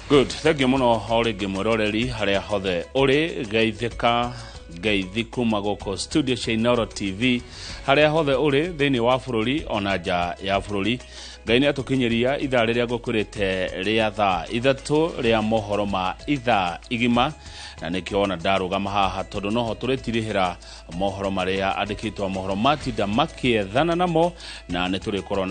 Good. Thank you muno origi mwiroreri haria hothe uri geithika geithiku magoko studio cia Inooro TV haria hothe uri thini wa bururi ona nja ya bururi Ngai ni atukinyiria ithaa riria ngukurite ria thaa ithatu ria mohoro ma ithaa igima na nikiona ndarugama haha tondu noho turitirihira mohoro maria andikitwo mohoro matinda makiethana namo na niturikorwo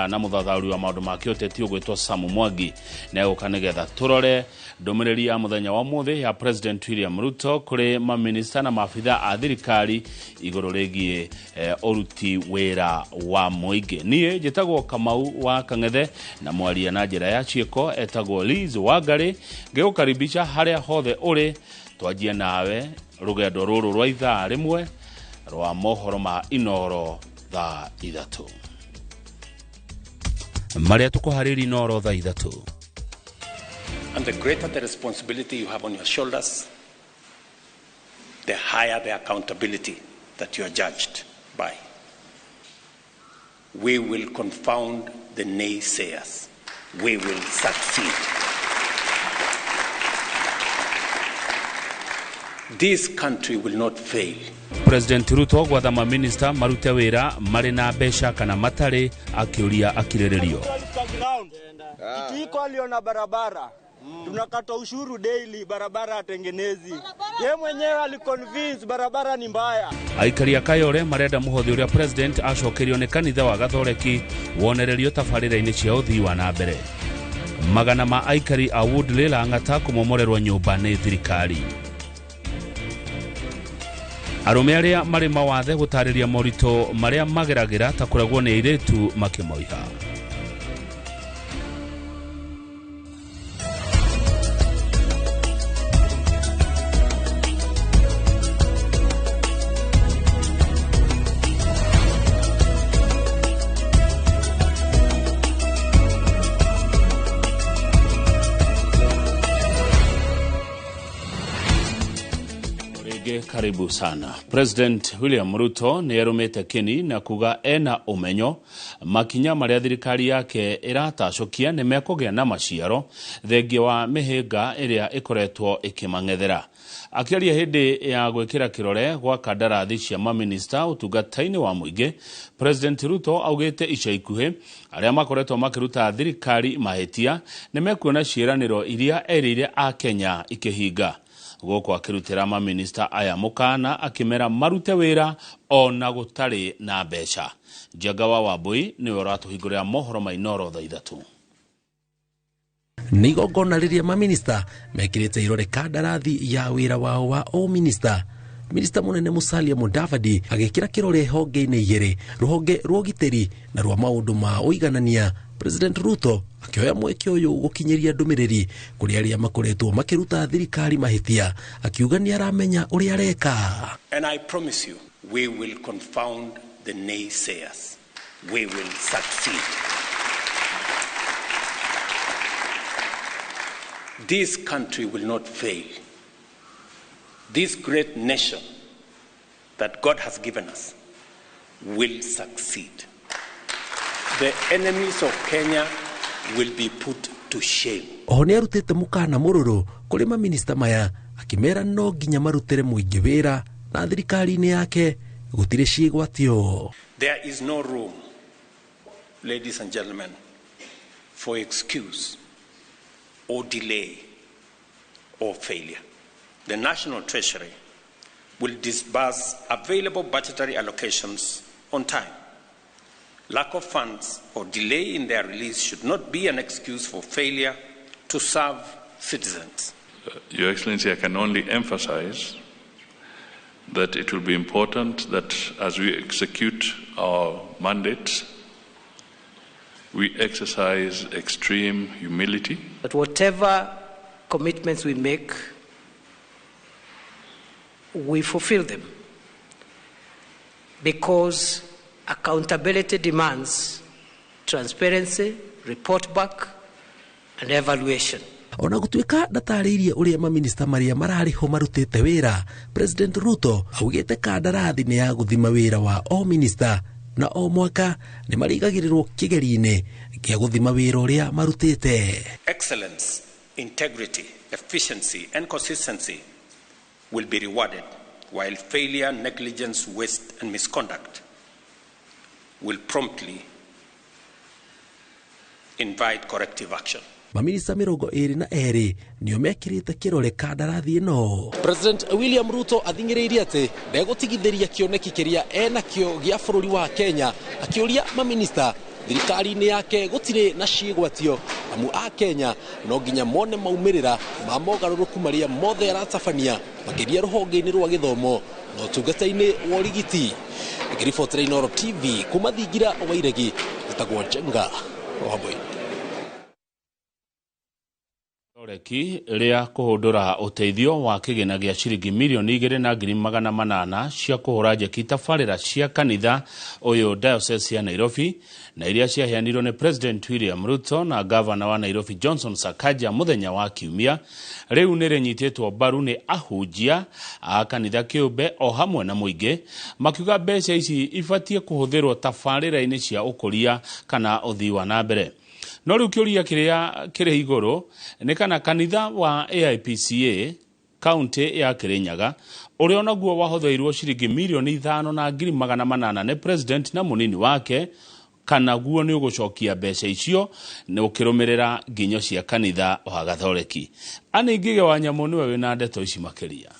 na muthathauri wa maundu ma kiuteti ugwitwo Samu Mwangi na ukanigetha turore ndumiriri ya muthenya wa muthi ya President William Ruto kuri maminista na maafitha a thirikari iguru rigie oruti wira wa muingi. Nie njitagwo Kamau wa Kangethe na mwaria na njira ya cieko etagwo Liz Wangari ngeukaribisha haria hothe uri twajie nawe rugendo ruru rwa ithaa rimwe rwa mohoro ma Inooro thaa ithatu maria tukuhariri Inooro thaa ithatu. And the greater the responsibility you have on your shoulders, the higher the accountability that you are judged by. We will confound the naysayers. We will succeed. This country will not fail. President Ruto gwatha minister marute wira mari na besha kana matari akiuria akiriririo. Kitu aliona barabara. Tunakata ushuru daily, barabara atengenezi. Yeye mwenyewe aliconvince barabara ni mbaya. Aikari akayore marenda muhothi uria president acokerio ni kanitha wa Gathoreki wonererio tabarira-ini cia uthii wa na mbere. Magana ma aikari a Woodley Lang'ata kumomorerwa nyumba ni thirikari. Arume aria mari mawathe gutariria morito maria mageragira ta kuragwo ni iretu makimoiha. Karibu sana. President William Ruto nierumite kini na kuga ena umenyo makinya maria thirikari yake iratacokia ni mekugea na maciaro thengia wa mihinga iria ikoretwo ikimang'ethera. Akiaria hindi ya gwikira kirore gwa kandarathi cia maminista utungata-ini wa muingi, President Ruto augite ica ikuhi aria makoretwo makiruta thirikari mahitia ni mekuona ciiraniro iria erire a Kenya ikihinga. Goko akirutira maminista aya mukana akimera marute wira ona gutari na besha. Jagawa Wambui ni uratuhingurira mohoro ma Inooro thaa ithatu. Nigogona riria maminista mekirite irore kandarathi ya wira wao wa o minister. Minister munene Musalia Mudavadi agikira kirore honge-ini igiri, ruhonge rwa ugiteri na rwa maundu ma uiganania. President Ruto akioya mweke uyu gukinyiria ndumiriri kuri aria makoretwo makiruta thirikari mahitia akiuga ni aramenya uri areka. And I promise you, we will confound the naysayers. We will succeed. This country will not fail. This great nation that God has given us will succeed. The enemies of Kenya will be put to shame. Ohone arutete mukana mururu kuri maminista maya akimera no ginya marutire muingi wira na thirikari-ini yake gutire ciigwatio. There is no room, ladies and gentlemen, for excuse or delay or failure. The National Treasury will disburse available budgetary allocations on time. Lack of funds or delay in their release should not be an excuse for failure to serve citizens. Your Excellency, I can only emphasize that it will be important that as we execute our mandate, we exercise extreme humility. That whatever commitments we make, we fulfill them. Because accountability demands transparency, report back, and evaluation. Ona gutuika dataririe uria maminista maria marariho marutite wira, President Ruto augite kandarathi ni ya guthima wira wa o minister na o mwaka ni marigagirirwo kigeri-ini gia guthima wira uria marutite. Excellence integrity, efficiency, and consistency will be rewarded, while failure, negligence, waste, and misconduct will promptly invite corrective action. Maminista mirongo iri na eri nio mekirite kirore kandarathi ino. President William Ruto athingiririe ati ndegutigithiria kioneki kiria enakio gia bururi wa Kenya, akiuria maminista thirikari-ini yake gutire na ciigwatio amu a Kenya no nginya mone maumirira ma mogaruruku maria mothe aratabania makiria ruhonge-ini rwa githomo no tungata-ini wa urigiti. Ngiribotera Inooro TV kuma Thingira wa Iregi gitagwo Njenga Wambui. Reki ria kuhundura uteithio wa kigina gia ciringi milioni 2,800 cia kuhura njeki tabarira cia kanitha uyu diocese ya Nairobi na iria ciaheanirwo ni President William Ruto na Governor wa Nairobi Johnson Sakaja muthenya wa Kiumia riu ni rinyititwo mbaru ni ahunjia a kanitha kiumbe o hamwe na muingi makiuga mbeca ici ibatie kuhuthirwo tabarira-ini cia ukuria kana uthii wa na mbere. No riu kiuria kiria kiri iguru ni kana kanitha wa AIPCA county ya Kirinyaga uria onaguo wahotheirwo ciringi milioni 5,800 ni president na munini wake kana guo ni ugucokia mbeca icio ni ukirumirira nginyo cia kanitha wa Gathoreki. Ani Ngige wa Nyamu niwe wina ndeto ici makiria.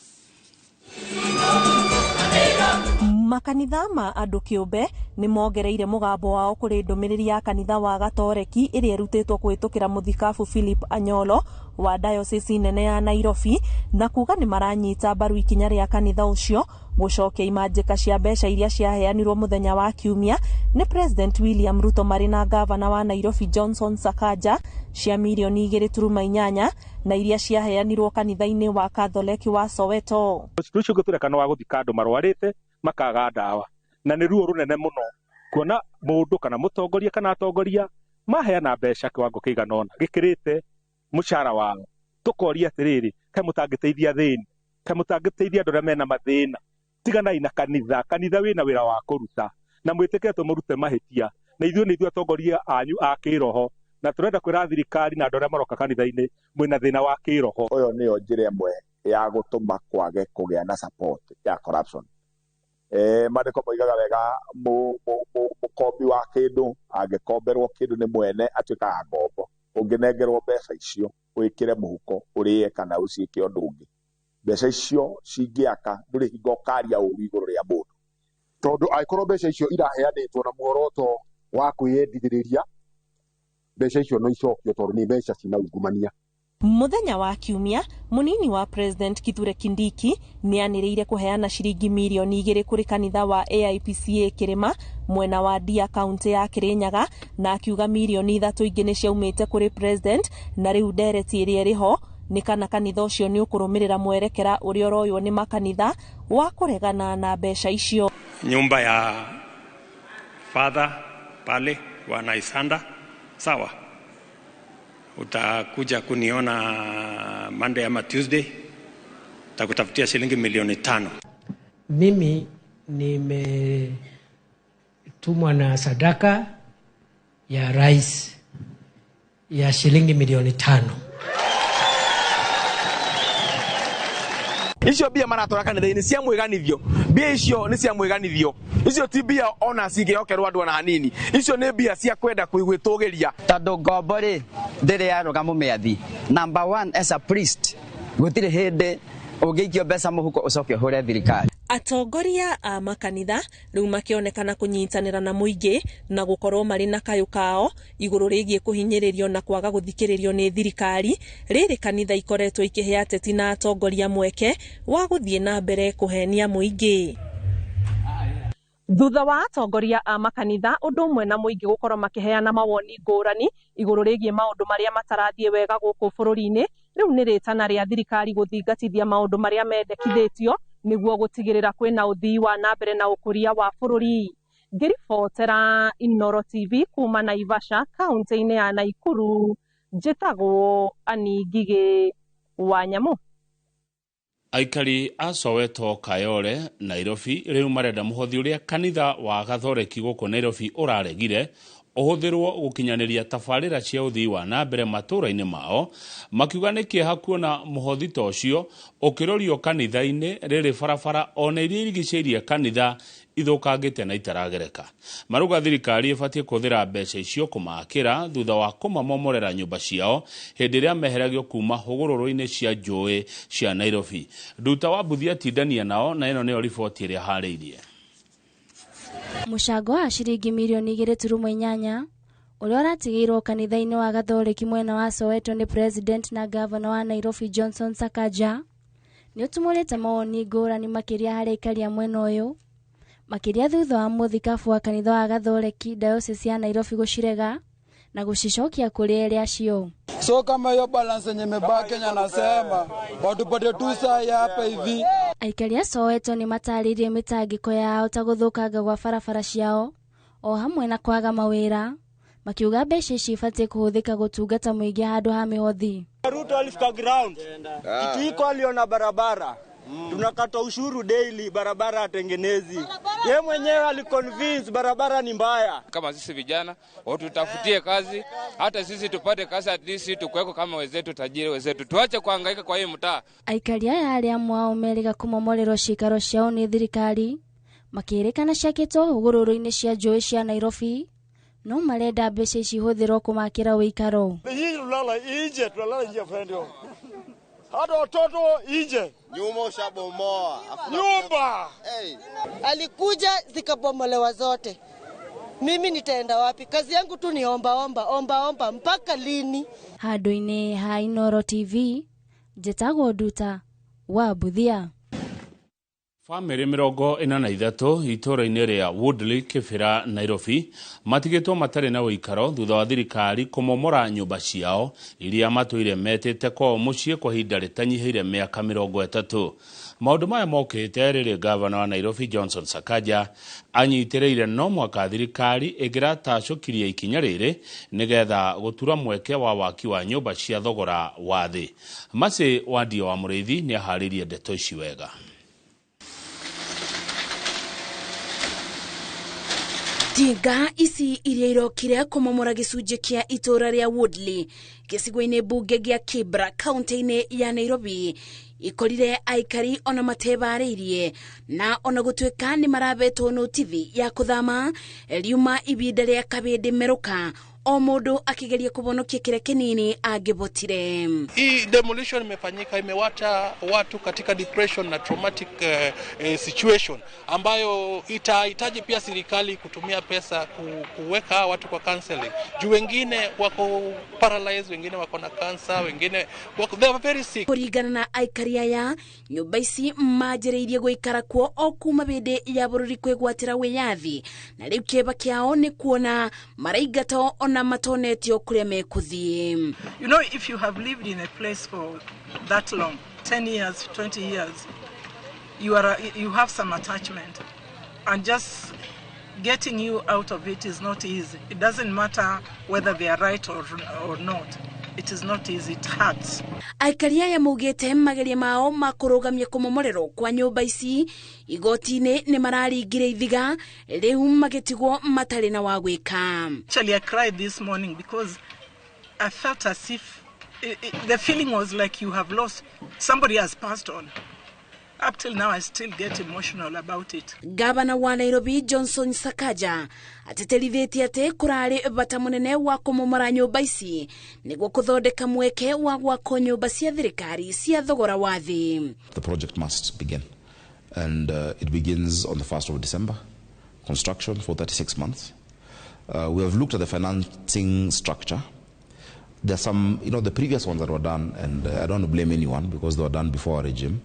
Makanitha ma andu kiumbe ni mongereire mugambo wao kuri ndumiriri ya kanitha wa Gatoreki iri erutitwo kuhitukira muthikabu Philip Anyolo wa diocese nene ya Nairobi na kuga ni maranyita mbaru ikinya ria kanitha ucio gucokia imanjika cia mbeca iria ciaheanirwo muthenya wa Kiumia ni President William Ruto mari na Governor wa Nairobi Johnson Sakaja cia milioni 2.8 na iria ciaheanirwo kanitha-ini wa Catholic wa Soweto. Rucio guturekana wa guthika andu marwarite makaga ndawa na ni ruo runene muno kuona mundu kana mutongoria kana atongoria maheana mbeca kiwango kiigana ona gikirite mushara wao tukoria atiriri kai mutangiteithia thini kai mutangiteithia andu mena mathina tiganai na kanitha wina wira wa kuruta na mwitike tumurute mahitia na ithuĩ atongoria anyu a kiroho na turenda kwira thirikari na andu maroka kanitha-ini mwina thina wa kiroho. Uyo niyo njira imwe ya gutuma kwage kugia na support ya corruption. Mandiko moigaga wega mukombi wa kindu angikomberwo kindu ni mwene atuikaga ngombo unginengerwo mbeca icio wikire muhuko urie kana uciike undu ungi mbeca icio cingiaka nduri hingo karia uru iguru ria mundu tondu aikorwo mbeca icio iraheanitwo na muoroto wa kwiyendithiriria mbeca icio no icokio tondu ni mbeca cina ungumania. Muthenya wa Kiumia munini wa President Kithure Kindiki ni anireire kuheana ciringi milioni 2 kuri kanitha wa AIPCA Kirima mwena wa Dia county ya Kirinyaga na akiuga milioni 3 ingi ni ciaumite kuri president na riu ndereti iria riho ni kana kanitha ucio ni ukurumirira mwerekera uria royo ni makanitha wa kuregana na mbeca icio. Nyumba ya Father pale wa Naisanda sawa, utakuja kuniona Monday ama Tuesday, takutafutia shilingi milioni 5. Mimi nimetumwa na sadaka ya rais ya shilingi milioni 5. Icio bia maratora kanitha-ini cia mwiganithio, bia icio ni cia mwiganithio, icio ti bia ona cingihokerwo andu na hanini, icio ni bia cia kwenda kwigwitugiria tondu ngombo ri ndiri yaruga mumiathi. Number 1 as a priest gutire hindi ungiikio mbeca muhuko ucoke hure thirikari. Atongoria a makanitha riu makionekana kunyitanira na muingi na gukorwo mari na kayu kao iguru rigie kuhinyiririo na kwaga guthikiririo ni thirikari. Riri kanitha ikoretwo ikihea ateti na atongoria mweke wa guthie na mbere kuhenia muingi. Thutha wa atongoria a makanitha undu umwe na muingi gukorwo makiheana mawoni ngurani iguru rigie maundu maria matarathie wega guku bururi-ini, riu ni ritana ria thirikari guthingatithia maundu maria mendekithitio niguo gutigirira kwina uthii wa na mbere na ukuria wa bururi. Ngiribotera Inooro TV kuma Naivasha kaunti-ini ya Naikuru, njitagwo Ani Ngige wa Nyamu. Aikari a Soweto, Kayole, Nairobi riu marenda muhothi uria kanitha wa Gathoreki guku Nairobi uraregire ũhũthĩrwo gũkinyanĩria tabarĩra cia ũthii wa na mbere matũũra-inĩ mao, makiuga nĩ kĩeha kuona mũhothi ta ũcio ũkĩrorio kanitha-inĩ rĩrĩ barabara ona iria irigicĩirie kanitha ithũkangĩte na itaragereka. Maruga thirikari ĩbatiĩ kũhũthĩra mbeca icio kũmakĩra thutha wa kũmamomorera nyũmba ciao hĩndĩ ĩrĩa meheragio kuma hũgũrũrũ-inĩ cia njũĩ cia Nairobi. Nduta wa Mbuthi atindania nao, na ĩno nĩyo riboti ĩrĩa harĩirie. Mũcango wa ciringi mirioni 2.8 ũrĩa ũratigĩirwo kanitha-inĩ wa Gathoreki mwena wa Soweto nĩ President na Governor wa Nairobi Johnson Sakaja nĩ ũtumũrĩte mawoni ngũrani makĩria harĩ aikari a mwena ũyũ, makĩria thutha wa mũthikabu wa kanitha wa Gathoreki Diocese ya Nairobi gũcirega na gũcicokia kũrĩ erĩa cio. So kama hiyo balance yenye imebaki, Kenya nasema watupatie tu saa hapa hivi. Aikari a Soweto nĩ matarĩirie mĩtangĩko yao ta gũthũkanga gwa barabara ciao o hamwe na kwaga mawĩra, makiuga mbeca ici ibatiĩ kũhũthĩka gũtungata mũingĩ handũ ha mĩhothi. Ruto alifika ground. Kitu iko aliona barabara. Tunakata ushuru daily, barabara atengenezi. Yeye mwenyewe aliconvince barabara ni mbaya. Kama sisi vijana, tutafutie kazi, hata sisi tupate kazi, at least tukweko kama wenzetu, tajiri wenzetu. Tuache kuhangaika kwa hii mtaa. Aikari aya arĩa mwao meriga kũmomorerwo cikaro ciao nĩ thirikari, makĩrĩkana ciakĩtwo hũgũrũrũ-inĩ cia njũĩ cia Nairobi, no marenda mbeca ici ihũthĩrwo kũmakĩra wĩikaro. Hii tulala nje, tulala nje friendo. Hata watoto nje. Nyumba ushabomoa. Nyumba. Hey. Alikuja zikabomolewa zote. Mimi nitaenda wapi? Kazi yangu tu ni omba mpaka lini? Handũ-inĩ ha Inooro TV, Njĩtagwo Nduta wa Mbuthia. Famĩrĩ 43 itũũra-inĩ rĩa Woodley, Kĩbĩra, Nairobi matigĩtwo matarĩ na ũikaro thutha wa thirikari kũmomora nyũmba ciao iria matũire metĩte kwao mũciĩ kwa ihinda rĩtanyihĩire mĩaka 30. Maũndũ maya mokĩte rĩrĩ Governor wa Nairobi Johnson Sakaja anyitĩrĩire no mwaka thirikari ĩngĩratacũkirie ikinya rĩrĩ nĩgetha gũtura mweke wa waki wa nyũmba cia thogora wa thĩ. Masi Wandia wa Mũrĩithi nĩ aharĩirie ndeto ici wega. Tinga ici iria irokire kũmomora gĩcunjĩ kĩa itũũra rĩa Woodley gĩcigo-inĩ mbunge gĩa Kibra kaunti-inĩ ya Nairobi ikorire aikari ona matebarĩirie na ona gũtuĩka nĩ marabetwo notithi ya kũthama riuma ibinda rĩa kabindi meruka o mũndũ akigeria kubonokia kile kinini angibotire. Hii demolition imefanyika, imewacha watu katika depression na traumatic situation ambayo itahitaji pia serikali kutumia pesa kuweka watu kwa counseling. Juu wengine wako paralyzed, wengine wako na cancer, wengine wako, they are very sick. Kurigana na aikari aya nyumba ici majereirie guikara kuo o kuma bende ya bururi kwigwatira wiyathi na riu kieba kiao ni kuona maraigato na matonetio kuria mekuthie. You know, if you have lived in a place for that long, 10 years, 20 years, you have some attachment, and just getting you out of it is not easy. It doesn't matter whether they are right or not. It is not easy, it hurts. Aikari aya maugite mageria mao makurugamia kumomorerwo kwa nyumba ici igoti-inĩ nĩ mararingire ithiga riu magetigwo matari na wa gwika. Actually, I cried this morning because I felt as if the feeling was like you have lost, somebody has passed on. Up till now, I still get emotional about it. Governor wa Nairobi Johnson Sakaja ateterithitie ati kurari bata munene wa kumomora nyumba ici niguo kuthondeka mweke wa gwaka nyumba cia thirikari cia thogora wa thi. The project must begin, and it begins on the 1st of December. Construction for 36 months. We have looked at the financing structure. There are some, the previous ones that were done, and I don't want to blame anyone because they were done before our regime.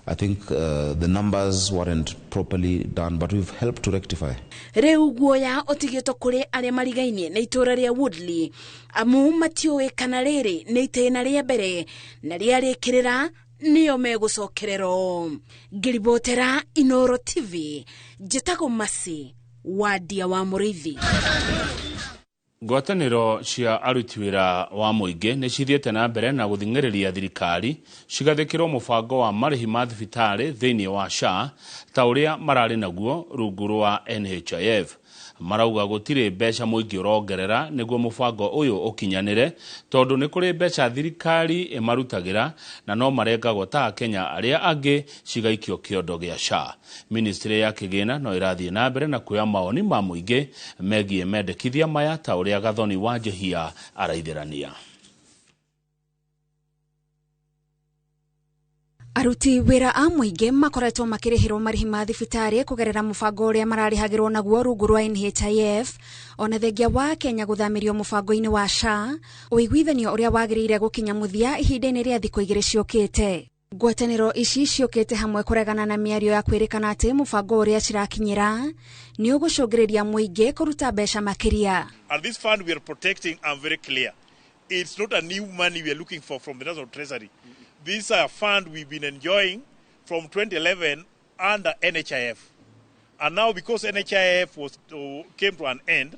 I think the numbers weren't properly done, but we've helped to rectify. Reu guoya otigito kuri aria marigainie na itura ria Woodley amu matiuwe kana riri ni itena ria mbere na ria rikirira niyo megucokerero. Ngiribotera Inooro TV, Njĩtagwo Masi Wandia wa Mũrĩithi. Ngwatanĩro cia aruti wĩra wa mũingĩ nĩ cithiĩte na mbere na gũthing'ĩrĩria thirikari cigathĩkĩrwo mũbango wa marĩhi ma thibitarĩ thĩinĩ wa SHA ta ũrĩa mararĩ naguo rungu rwa NHIF. marauga gutire mbeca muingi urongerera niguo mubango uyu ukinyanire tondu ni kuri mbeca thirikari imarutagira na no marengagwo ta Kenya aria angi cigaikio kiondo gia SHA. Ministry ya kigina no irathie na mbere na kuya maoni ma muingi megie mendekithia maya ta uria Gathoni wa Njihia araithirania. Aruti wira a muingi makoretwo makirihirwo marihi ma thibitari kugerera mubango uria mararihagirwo naguo rungu rwa NHIF ona thengia wa Kenya guthamirio mubango-ini wa SHA uiguithanio uria wagirire gukinya muthia ihinda-ini ria thikũ 2 ciukite. Ngwatanĩro ici ciukite hamwe kuregana na miario ya kwirikana ati mubango uria cirakinyira ni ugucungiriria muingi kuruta mbeca makiria. And this fund we are protecting, I'm very clear. It's not a new money we are looking for from the National Treasury. This is a fund we've been enjoying from 2011 under NHIF. And now because NHIF came to an end,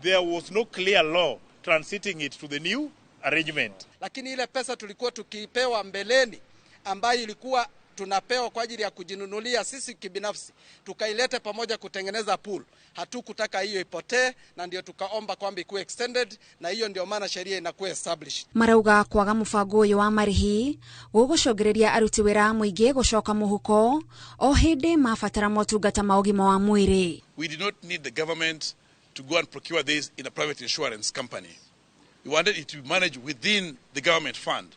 there was no clear law transiting it to the new arrangement. Lakini ile pesa tulikuwa tukipewa mbeleni ambayo ilikuwa tunapewa kwa ajili ya kujinunulia sisi kibinafsi, tukailete pamoja kutengeneza pool. Hatukutaka hiyo ipotee na ndio tukaomba kwamba ikuwe extended na hiyo ndio maana sheria inakuwa established. Marauga kwaga mubango uyu wa marihi gugucungiriria aruti wira muingi gucoka muhuko o hindi mabatara motungata ma ugima wa mwiri. We did not need the government to go and procure this in a private insurance company. We wanted it to be managed within the government fund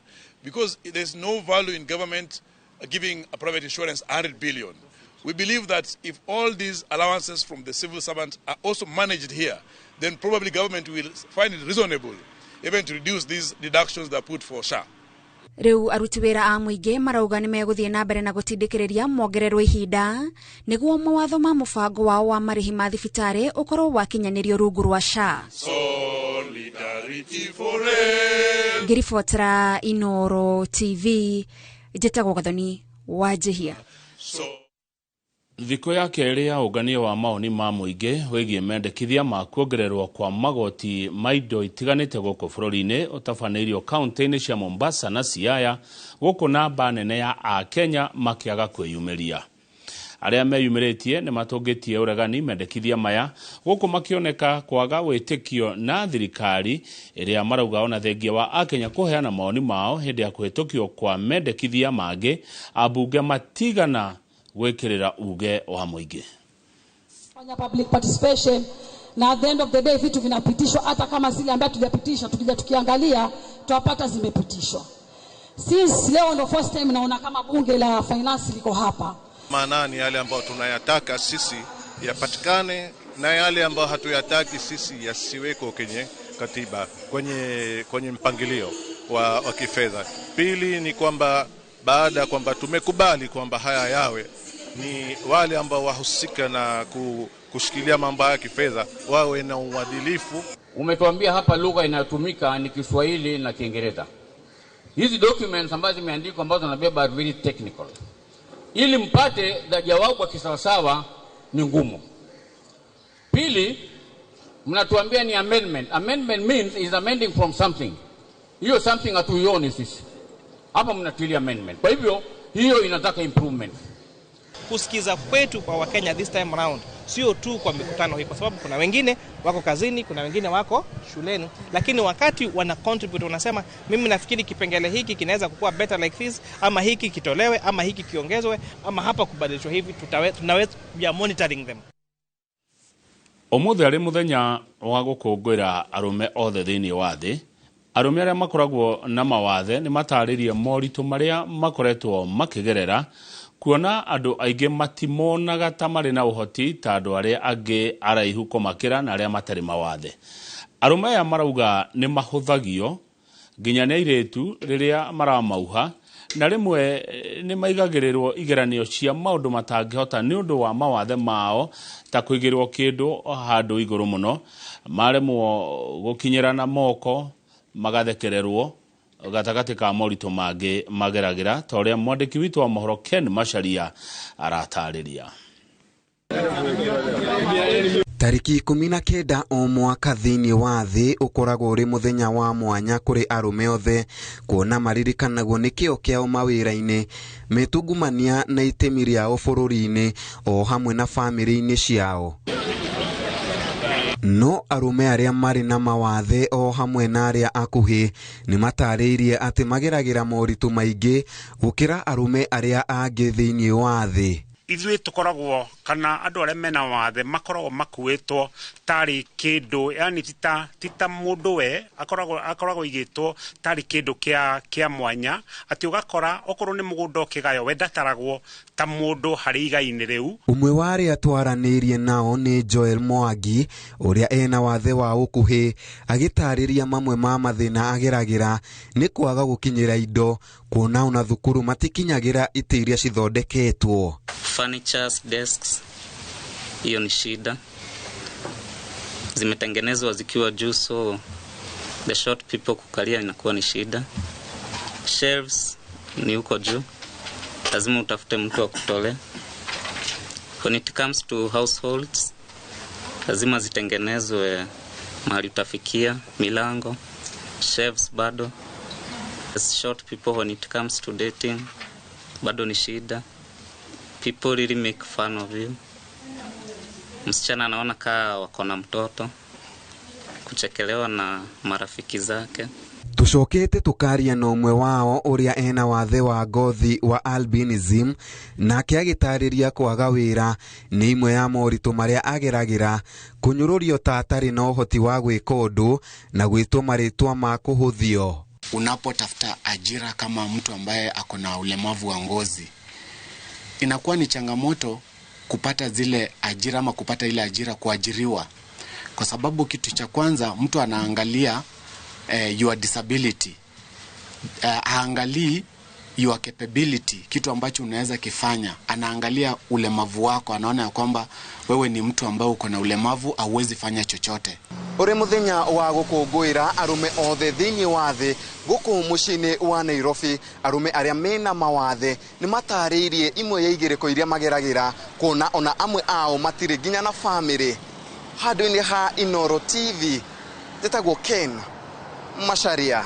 because there's no value in government giving a private insurance 100 billion. We believe that if all these allowances from the civil servants are also managed here, then probably government will find it reasonable even to reduce these deductions that are put for SHA. Riu aruti wira a muingi marauga ni meguthie na mbere na gutindikiriria mongererwo ihinda niguo mawatho ma mubango wao wa marihi ma thibitari ukorwo wakinyanirio rungu rwa SHA. Solidarity forever. Ngiribotera Inooro TV njitagwo Gathoni wa Njihia. Thikũ ya kerĩ ya ũnganio wa maoni ma mũingĩ wĩgiĩ mendekithia ma kuongererwo kwa magoti ma indo itiganĩte gũkũ bũrũri-inĩ ũtabanĩirio kaunti-inĩ cia Mombasa na Siaya gũkũ namba nene ya Akenya makĩaga kwĩyumĩria. Arĩa meyumĩrĩtie nĩ matũngĩtie ũregani mendekithia maya gũkũ makĩoneka kwaga wĩtĩkio na thirikari ĩrĩa marauga ona thengia wa Akenya kũheana maoni mao hĩndĩ ya kũhĩtũkio kwa mendekithia mangĩ ambunge matigana gwekirira uge wa muingi. Fanya public participation na at the end of the day vitu vinapitishwa hata kama zile ambazo tujapitisha tukija tukiangalia tutapata zimepitishwa. Since leo ndo first time naona kama bunge la finance liko hapa. Maana ni yale ambayo tunayataka sisi yapatikane na yale ambayo hatuyataki sisi yasiweko kwenye katiba, kwenye mpangilio wa kifedha. Pili ni kwamba baada ya kwamba tumekubali kwamba haya yawe ni wale ambao wahusika na kushikilia mambo ya kifedha wawe na uadilifu. Umetuambia hapa lugha inayotumika ni Kiswahili na Kiingereza. Hizi documents ambazo zimeandikwa ambazo zinabeba very technical. Ili mpate jawabu kwa kisawasawa ni ngumu. Pili, mnatuambia ni amendment. Amendment means is amending from something. Hiyo something hatuioni sisi. Hapa mnatilia amendment. Kwa hivyo hiyo inataka improvement. Kusikiza kwetu kwa Wakenya this time around sio tu kwa mikutano hii, kwa sababu kuna wengine wako kazini, kuna wengine wako shuleni, lakini wakati wana contribute unasema mimi nafikiri kipengele hiki kinaweza kukua better like this, ama hiki kitolewe, ama hiki kiongezwe, ama hapa kubadilishwa hivi, tunaweza ya monitoring them. Umuthi ari muthenya wa gukungwira arume othe thiini wa thi. Arume aria makoragwo na mawathe ni mataririe moritu maria makoretwo makigerera kuona andu aingĩ matimonaga ta marĩ na ũhoti ta andũ arĩa angĩ araihu kũmakĩra na arĩa matarĩ mawathe. Arume aya marauga nĩ mahũthagio nginya nĩ airĩtu rĩrĩa maramauha na rĩmwe nĩ maigagĩrĩrwo igeranio cia maũndũ matangĩhota nĩ ũndũ wa mawathe mao ta kũigĩrwo kĩndũ handũ igũrũ mũno, maremwo gũkinyĩra na moko, magathekererwo gatagati ka morito mangĩ mageragira ta ũrĩa mwandĩki witũ wa mohoro Ken Macharia aratarĩria. Tariki 19 o mwaka thĩinĩ wa thĩ ũkoragwo ũrĩ mũthenya wa mwanya kũrĩ arume othe kuona maririkanagwo nĩ kĩo kĩao mawĩra-inĩ, metungumania na itemi rĩao bũrũri-inĩ o hamwe na bamĩrĩ-inĩ ciao. no arume aria mari na mawathe o hamwe na aria akuhi ni matariirie ati mageragira moritu maingi gukira arume aria angi thiini wa thi. Ithuĩ tukoragwo kana andu aria mena wathe makoragwo makuĩtwo tari kindu, yani tita mundu we akoragwo igitwo tari kindu kia mwanya, ati ugakora okorwo ni mugunda ukigayo we ndataragwo ta mundu hari igai-ini riu. Umwe wa aria twaranirie nao ni Joel Mwangi uria ena wathe wa ukuhi, agitariria mamwe ma mathina ageragira ni kwaga gukinyira indo, kuona ona thukuru matikinyagira ite iria cithondeketwo. Furnitures, desks, hiyo ni shida. Zimetengenezwa zikiwa juu, so the short people kukalia inakuwa ni shida. Shelves ni huko juu, lazima utafute mtu wa kutolea. When it comes to households, lazima zitengenezwe mahali utafikia, milango, shelves bado. As short people, when it comes to dating, bado ni shida. People really make fun of you. Msichana anaona kaa wako na mtoto, kuchekelewa na marafiki zake. Tucokete tukaria na umwe wao uria ena wathe wa ngothi wa albinism, nake agitariria kwaga wira ni imwe ya moritu maria ageragira, kunyururio tatari na uhoti wa gwika undu na gwitwo maritwa ma kuhuthio. Unapotafuta ajira kama mtu ambaye ako na ulemavu wa ngozi, inakuwa ni changamoto kupata zile ajira ama kupata ile ajira, kuajiriwa, kwa sababu kitu cha kwanza mtu anaangalia your disability, haangalii your capability, kitu ambacho unaweza kifanya. Anaangalia ulemavu wako, anaona ya kwamba wewe ni mtu ambaye uko na ulemavu, hauwezi fanya chochote. Uri muthenya wa gukungwira arume othe thiini wa thi guku mucini wa Nairobi, arume aria mena mawathe ni matariirie imwe ya igiriko iria mageragira, kuona ona amwe ao matire ginya na family. Handu-ini ha Inooro TV, njitagwo Ken Macharia.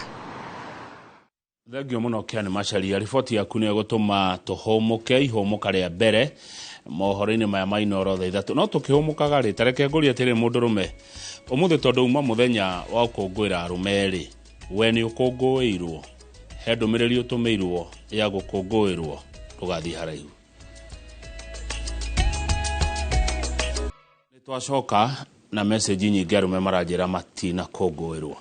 Thengio muno Ken Macharia, riboti yaku ni gutuma tuhomuke ihomuka ria mbere mohoro-ini maya ma Inooro thaa 3. No tukihomukaga ri tareke nguria tiri mundu rume umuthi tondu uma muthenya wa gukungwira arume ri, we ni ukungwirwo, he ndumiriri utumirwo ya gukungwirwo, tugathi haraihu. Twacoka na message nyingi arume maranjira matina kungwirwo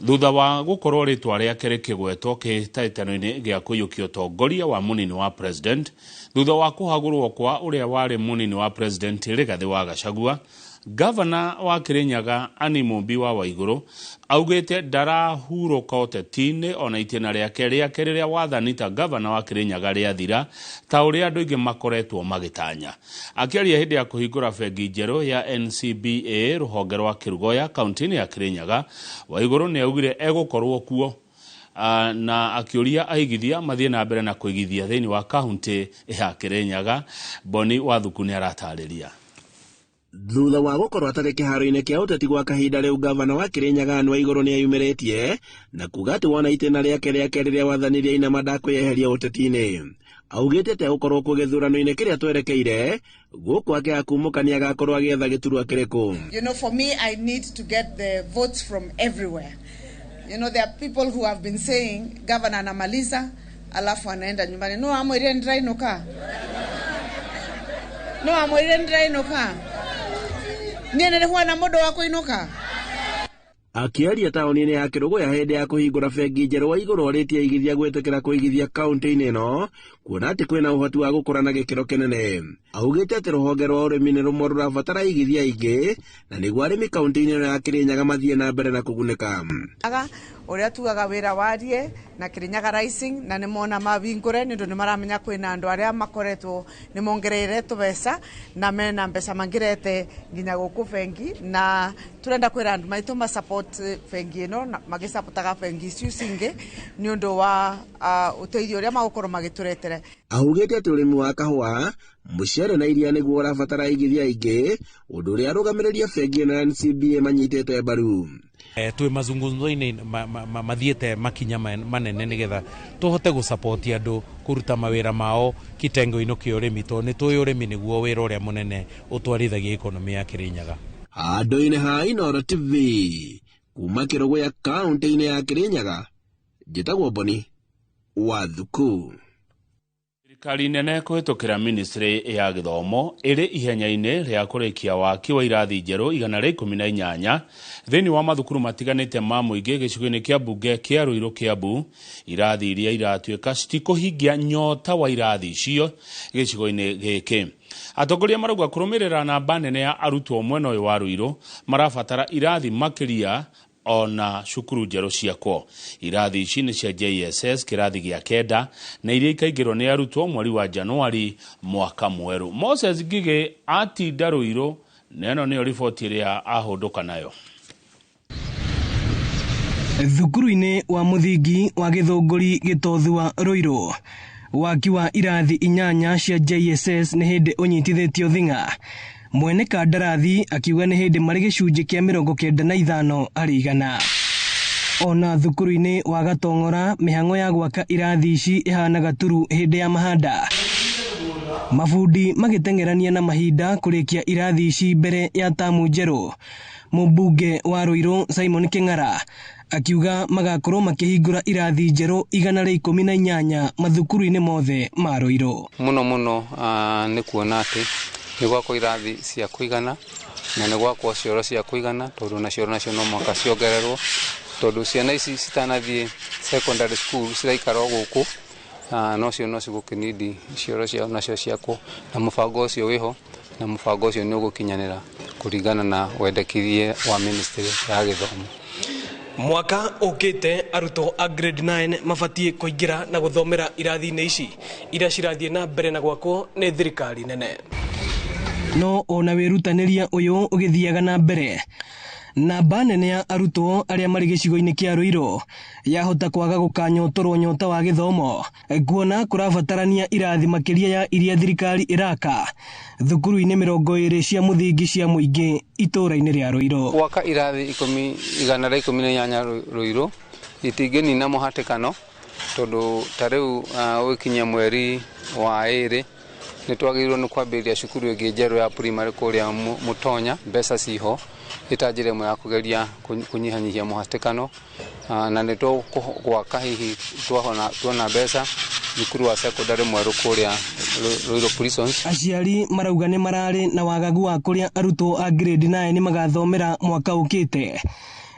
thutha wa gukorwo ritwa riake rikigwetwo kitaitano-ini gia kuyukia utongoria wa munini wa president, thutha wa kuhagurwo kwa uria wari munini wa president Rigathi wa Gachagua. Governor wa Kirinyaga Anne Mumbi wa Waiguru augite ndarahuruka uteti-ini ona itena riake riria wathanita governor wa Kirinyaga riathira ta uria andu ingi makoretwo magitanya. Akiaria hindi ya kuhingura bengi njeru ya NCBA ruhonge rwa Kirugoya kaunti-ini ya Kirinyaga, Waiguru ni augire egukorwo kuo na akiuria aigithia mathie na mbere na kuigithia thiini wa kaunti ya Kirinyaga. Boni Wathuku ni aratariria. Thutha wa gukorwo atari kiharo-ini kia uteti gwa kahinda riu, gavana wa Kirinyaga Anne Waiguru ni ayumiritie na kuga ati wona itena riake riria wathanirie ina madakweheria uteti-ini. Augite ati gukorwo ku githurano-ini kiria twerekeire guku akiakumukania agakorwo agietha giturwa kiriku. You know, for me, I need to get the votes from everywhere. You know, there are people who have been saying governor anamaliza alafu anaenda nyumbani. No, amwire ndrai noka. No, amwire ndrai noka. Nene huwa na modo wako inoka. Akiaria taoni-ini ya Kirugoya hindi ya kuhingura bengi njeru, Waiguru oritie aigithia gwitikira kuigithia kaunti-ini ino, kuona ati kwina uhoti wa gukura na gikiro kinene. Augite ati ruhonge rwa urimi ni rumwe rurabatara igithia ingi na niguo arimi kaunti-ini ino ya Kirinyaga mathie na mbere na kugunika. Uria tugaga wira warie na Kirinyaga Rising na ni mona mavingure ni ndu ni maramenya kwina andu aria makoretwo ni mongereire tubesa na mena mbesa mangirete nginya guku bengi, na turenda kwira andu maitu ma support bengi ino na magisapotaga bengi icio cingi ni undu wa uteithio uria magukorwo magituretere. Augite ati urimi wa kahua, mucere na iria niguo urabatara igithia ingi, undu uria arugamiria bengi na NCBA manyitete mbaru. Twi mazungumzo-ini mathiete makinya manene nigetha tuhote gusupport andu kuruta mawira mao kitengo-ini kia urimi, tondu ni twi urimi niguo wira uria munene utwarithagia ekonomi ya Kirinyaga. handũ-inĩ ha Inooro TV kuma Kirogo ya kaunti-inĩ ya Kirinyaga, njĩtagwo Boni wa Thuku. Thirikari nene kũhĩtũkĩra ministry ya gĩthomo ĩrĩ ihenya-inĩ rĩa kũrĩkia waki wa irathi njerũ 118 thĩinĩ wa mathukuru matiganĩte ma mũingĩ gĩcigo-inĩ kĩa mbunge kĩa Ruiru Kiambu. Irathi iria iratuĩka citikũhingia nyota wa irathi icio gĩcigo-inĩ gĩkĩ. Atongoria marauga kũrũmĩrĩra namba nene ya arutwo mwena ũyũ wa Ruiru marabatara irathi makĩria ona cukuru njerũ ciakwo. Irathi ici nĩ cia JSS kĩrathi gĩa kenda na iria ikaingĩrwo nĩ arutwo mweri wa Januari mwaka mwerũ. Moses Ngigĩ atinda Ruiru, neno nĩyo riboti ĩrĩa ahũndũka nayo. Thukuru-inĩ wa mũthingi wa Gĩthũngũri Gĩtothua Ruiru, waki wa irathi 8 cia JSS nĩ hĩndĩ ũnyitithĩtio thing'a. Mwene kandarathi akiuga nĩ hĩndĩ marĩ gĩcunjĩ kĩa 95 harĩ 100. Ona thukuru-inĩ wa Gatong'ora mĩhang'o ya gwaka irathi ici ĩhanaga turu hĩndĩ ya mahanda. Mabundi magĩteng'erania na mahinda kũrĩkia irathi ici mbere ya tamu njerũ. Mũmbunge wa Ruiru Simon Kĩng'ara akiuga magakorwo makĩhingũra irathi njerũ 118 mathukuru-inĩ mothe ma Ruiru. Mũno nĩ kuona atĩ nĩ gwakwo irathi cia kũigana na nĩ gwakwo cioro cia kũigana, tondũ nacio no mwaka ciongererwo, tondũ ciana ici citanathiĩ secondary school ciraikara gũkũ no cigũkĩnidi cioro ciao nacio ciakwo, na mũbango ũcio wĩho na mũbango ũcio nĩ ũgũkinyanĩra kũringana na wendekithie wa ministry ya gĩthomo. Mwaka ũkĩte arutwo a grade 9 mabatie kũingĩra na gũthomera irathi-inĩ ici iria cirathiĩ na mbere na gwakwo nĩ thirikari nene. No ona wĩrutanĩria ũyũ ũgĩthiaga na mbere, namba nene ya arutwo arĩa marĩ gĩcigo-inĩ kĩa Ruiru yahota kwaga gũkanyotorwo nyota wa gĩthomo, kuona kũrabatarania irathi makĩria ya iria thirikari ĩraka thukuru-inĩ 20 cia mũthingi cia mũingĩ itũũra-inĩ rĩa Ruiru. Gwaka irathi 118 Ruiru itingĩnina mũhatĩkano, tondũ ta rĩu ũkinyia mweri wa 2 nĩ twagĩrĩirwo nĩ kwambĩrĩria cukuru ĩngĩ njerũ ya primary kũrĩa Mũtonya, mbeca ciho itanjire mwe ya kugeria kunyihanyihia mũhatĩkano, na nĩ twaka hihi tuona mbeca cukuru wa secondary mwerũ kũrĩa Ruiru Prisons. Aciari marauga nĩ mararĩ na wagagu wa kũrĩa arutwo a grade 9 magathomera mwaka ũkĩte.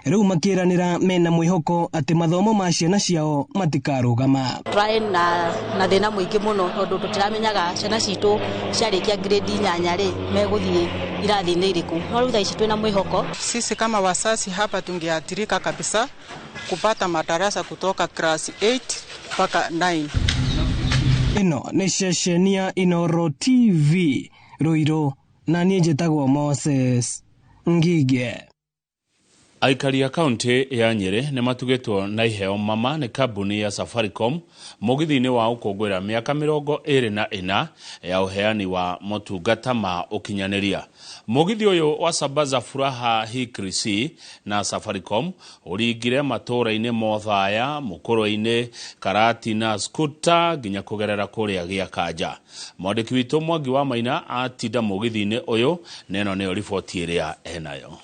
Rĩu makĩranĩra mena mwĩhoko atĩ mathomo ma ciana ciao matikarũgama. Try na thĩna mũingĩ mũno, tondũ tũtiramenyaga ciana citũ ciarĩkia grade 8 rĩ megũthiĩ irathi-inĩ irĩkũ. No rĩu thaa ici twĩna mwĩhoko. Sisi kama wazazi hapa tungeathirika kabisa kupata madarasa kutoka class 8 mpaka 9. Ĩno nĩ ceceni ya Inooro TV Ruiru, na niĩ njĩtagwo Moses Ngigĩ. Aikari a kaunti ya Nyeri nĩ matugĩtwo na iheo mama nĩ kambuni ya Safaricom mũgithi-inĩ wa ũkũngũĩra mĩaka 24 ya ũheani wa motungata ma ũkinyanĩria. Mũgithi ũyũ wa Sambaza Furaha Hikrisi na Safaricom ũringire matũũra-inĩ Mothaya, Mũkũrũ-inĩ, Karati na Skuta nginya kũgerera kũrĩa gĩa Kanja. Mwandĩki witũ Mwangi wa Maina atinda mũgithi-inĩ ũyũ, neno nĩyo riboti ĩrĩa enayo.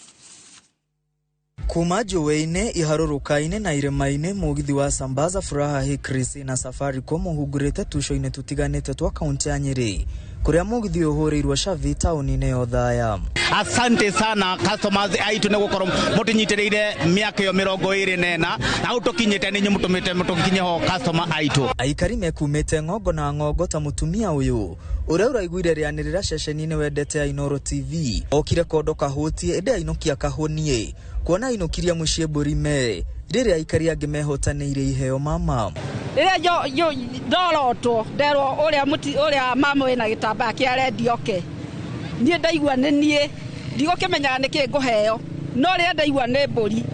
Kuma njũĩ-inĩ, iharũrũka-inĩ na irĩma-inĩ, mũgithi wa Sambaza Furaha Hikrisi na Safaricom ũhungurĩte tuco-inĩ tutiganĩte twa kaunti ya Nyeri, kũrĩa mũgithi ũhũrĩirwo cabi taũni-inĩ ya Othaya. Asante sana customers aitu nĩ gũkorwo mũtinyitĩrĩire mĩaka ĩyo 24 na ũtũkinyĩte nĩ mũtũmĩte mũtũkinye ho customer aitu. Aikari mekumĩte ng'ongo na ng'ongo ta mũtumia ũyũ ũrĩa ũraiguire rĩanĩrĩra ceceni-inĩ wendete ya Inooro TV, okire kondo kahũtie ĩndĩ ainũkia kahonie, kuona ainũkirie mũciĩ mbũri mere rĩrĩa aikari angĩ mehotanĩire iheo mama. Rĩrĩa ndorotwo nderwo ũrĩa mama wĩna gĩtambaya kĩa redio ke, niĩ ndaigua nĩ niĩ ndigũkĩmenyaga nĩkĩ ngũheo, no rĩrĩa ndaigua nĩ mbũri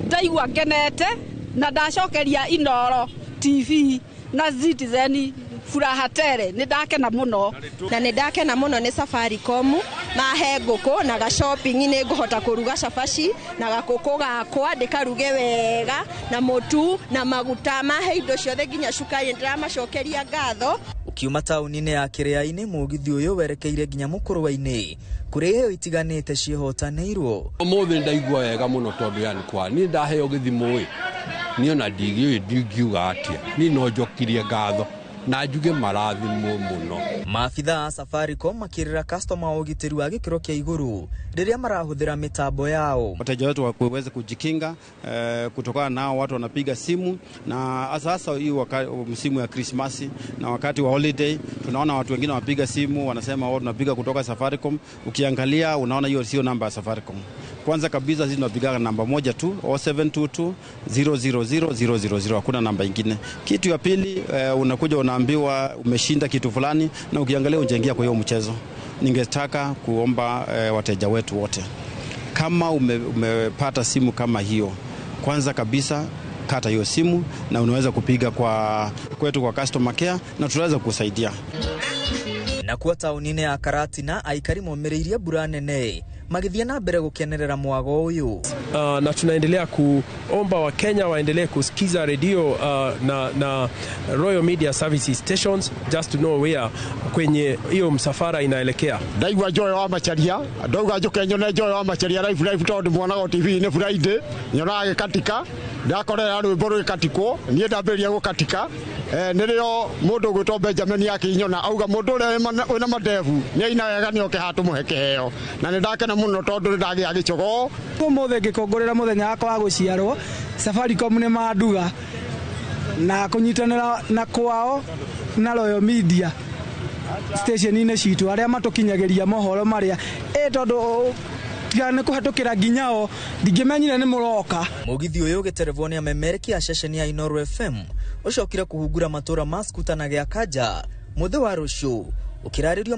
ndaigua ngenete, na ndacokeria Inooro TV na Citizen furaha tele nindakena muno na nindakena muno ni Safaricom mahe nguku na ga shopping ni nguhota kuruga cabaci na gakuku gakwa ndikaruge wega na mutu na maguta mahe indo ciothe nginya cukari ndiramacokeria ngatho. Ukiuma tauni-inĩ ya Kĩrĩa-inĩ mũgithi ũyũ werekeire nginya Mũkũrũwa-inĩ kũrĩa iheo itiganĩte ciĩhotanĩirwo. Ũmũthĩ ndaigua wega mũno tondũ yani kwa niĩ ndaheo gĩthimo niĩ ona ndingiuga atĩa niĩ no njokirie ngatho na njuge marathimwo muno. Maafitha a Safaricom makirira customer ũgitĩri wa gĩkĩro kĩa igũrũ rĩrĩa marahũthĩra mitambo yao. Wateja wetu waweze kujikinga kutokana nao watu wanapiga simu, na sasa hii msimu ya Christmas na wakati wa holiday tunaona watu wengine wanapiga simu wanasema wao tunapiga kutoka Safaricom. Ukiangalia unaona hiyo sio namba ya Safaricom. Kwanza kabisa sisi tunapiga namba moja tu 0722 000 hakuna namba nyingine. Kitu ya pili unakuja unaambiwa umeshinda kitu fulani na ukiangalia unaingia kwa hiyo mchezo. Ningetaka kuomba wateja wetu wote, kama umepata simu kama hiyo, kwanza kabisa kata hiyo simu na unaweza kupiga kwetu kwa customer care na tunaweza kusaidia. Na kuwa tauni-inĩ ya Karatina aikari momereirie mbura nene magithia na mbere gukenerera mwago uyu. Na tunaendelea kuomba Wakenya waendelee kusikiza radio na Royal Media Services stations just to know where kwenye hiyo msafara inaelekea. Ndaigua joyo wa macharia ndauga njuke nyone joyo wa macharia live tondu mwana TV ni Friday nyona gikatika ndakorera rwimbo rwikatikwo nie ndamberia gukatika nirio mundu gwitwo Benjamin akinyona auga mundu wina madevu ni aina wega ni oke hatu muheke heo na nindakena muno tondu ndagia gicogo umuthe ngikongorera muthenya wakwa wa guciarwo Safaricom ni manduga na kunyitanira na kwao na Royal Media station-inĩ citu aria matukinyagiria mohoro maria tondu tigane kuhatukira nginyao ndingimenyire ni muroka. Mugithi uyu giterevwo ni amemereki a ceceni ya Inooro FM ucokire kuhungura matura ma Skuta na Gĩakaja muthe wa rucio ukiraririo